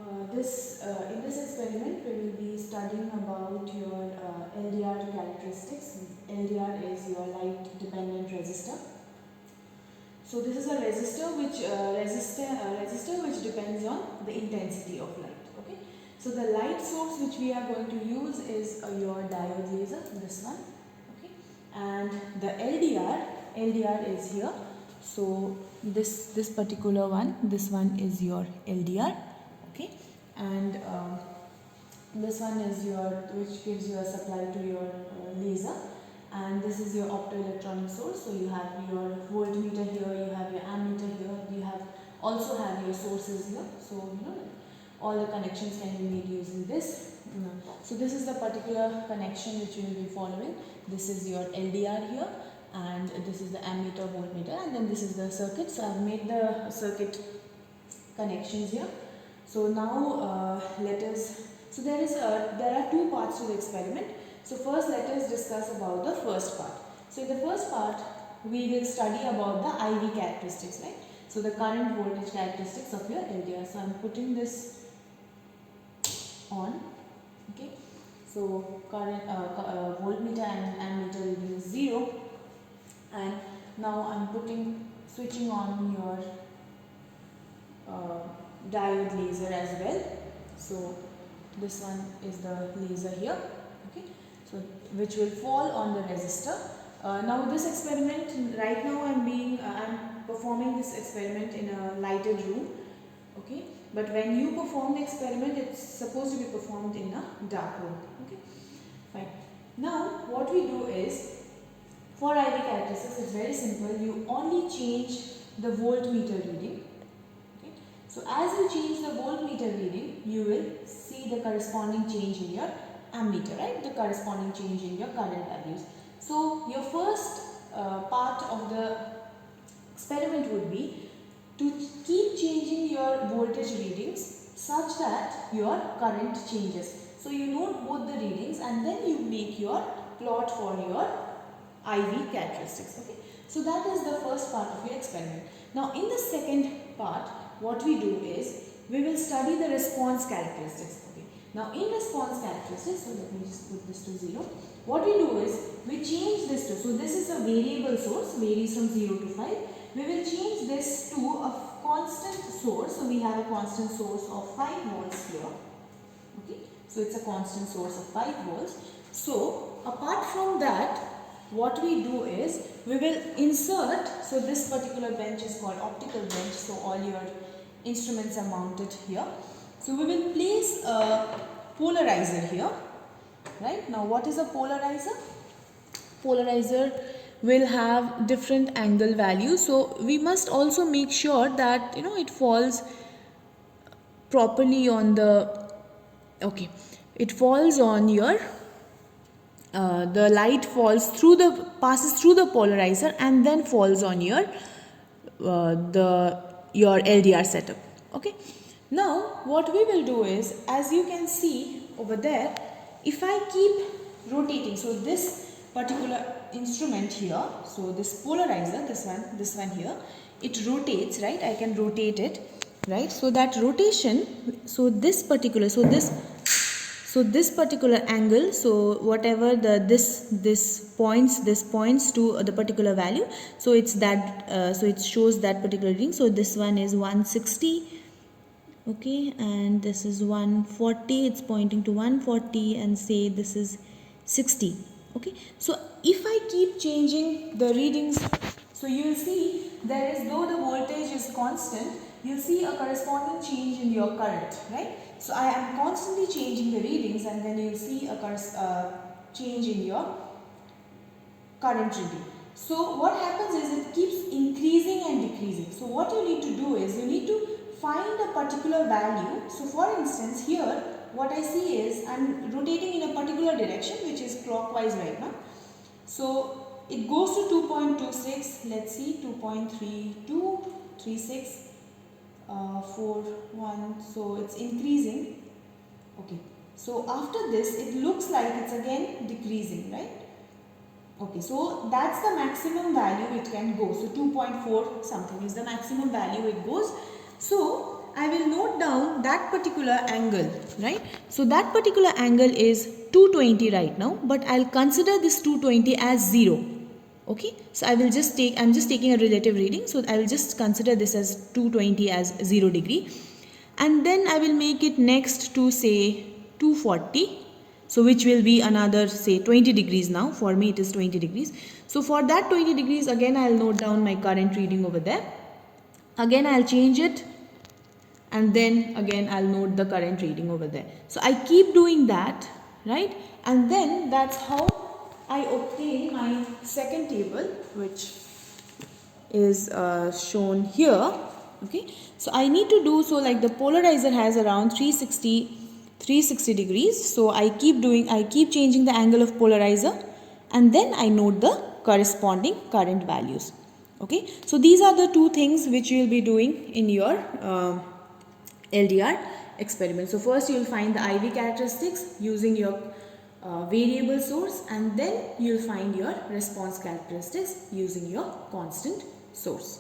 In this experiment, we will be studying about your LDR characteristics. LDR is your light dependent resistor. So this is a resistor which depends on the intensity of light. Okay. So the light source which we are going to use is your diode laser, this one. Okay. And the LDR is here. So this particular one, this one is your LDR. Okay. And this one is your, which gives you a supply to your laser, and this is your optoelectronic source. So you have your voltmeter here, you have your ammeter here, you also have your sources here. So all the connections can be made using this. So this is the particular connection which you will be following. This is your LDR here, and this is the ammeter, voltmeter, and then this is the circuit. So I have made the circuit connections here. So now there are two parts to the experiment. So first let us discuss about the first part. So in the first part we will study about the IV characteristics, right? So the current voltage characteristics of your LDR. So I am putting this on. Okay. So current voltmeter and ammeter reading is 0, and now I am switching on your diode laser as well. So this one is the laser here. Okay. So which will fall on the resistor. Now this experiment, right now I'm performing this experiment in a lighted room. Okay. But when you perform the experiment, it's supposed to be performed in a dark room. Okay. Fine. Now what we do is, for IV characteristics, it's very simple. You only change the voltmeter reading. Okay. So as you change the voltmeter reading, you will see the corresponding change in your ammeter, right? The corresponding change in your current values. So your first part of the experiment would be to keep changing your voltage readings such that your current changes. So you note both the readings and then you make your plot for your IV characteristics. Okay. So that is the first part of your experiment. Now in the second part, what we do is we will study the response characteristics. Okay. Now in response characteristics, so let me just put this to 0. What we do is we change this to, so this is a variable source, varies from 0 to 5. We will change this to a constant source. So we have a constant source of 5 volts here. Okay. So it's a constant source of 5 volts. So apart from that, what we do is we will insert, so this particular bench is called optical bench, so all your instruments are mounted here. So we will place a polarizer here, right? Now what is a polarizer? Polarizer will have different angle values, so we must also make sure that it falls properly on the, okay, it falls on your the light passes through the polarizer and then falls on your your LDR setup. Okay. Now what we will do is, as you can see over there, if I keep rotating, so this particular instrument here, so this polarizer, this one here, it rotates, right? I can rotate it, right? So that rotation, so this particular angle, so whatever this points to the particular value, so it's that, so it shows that particular reading. So this one is 160, okay, and this is 140, it's pointing to 140, and say this is 60. Okay, so if I keep changing the readings, so you will see there is, though the voltage is constant, you'll see a corresponding change in your current, right? So I am constantly changing the readings, and then you'll see a change in your current reading. So what happens is it keeps increasing and decreasing. So what you need to do is you need to find a particular value. So for instance here, what I see is I'm rotating in a particular direction, which is clockwise right now. So it goes to 2.26, let's see, 2.32, 36, 4.1, so it's increasing. Okay, so after this it looks like it's again decreasing, right? Okay, so that's the maximum value it can go. So 2.4 something is the maximum value it goes. So I will note down that particular angle, right? So that particular angle is 220 right now, but I'll consider this 220 as 0. Okay, so I'm just taking a relative reading, so I will just consider this as 220 as 0 degree, and then I will make it next to say 240, so which will be another say 20 degrees. Now for me it is 20 degrees. So for that 20 degrees, again I'll note down my current reading over there. Again I'll change it, and then again I'll note the current reading over there. So I keep doing that, right? And then that's how I obtain my second table, which is shown here. Okay, so I need to do so, like the polarizer has around 360 degrees, so I keep changing the angle of polarizer, and then I note the corresponding current values. Okay, so these are the two things which you will be doing in your LDR experiment. So first you will find the IV characteristics using your variable source, and then you will find your response characteristics using your constant source.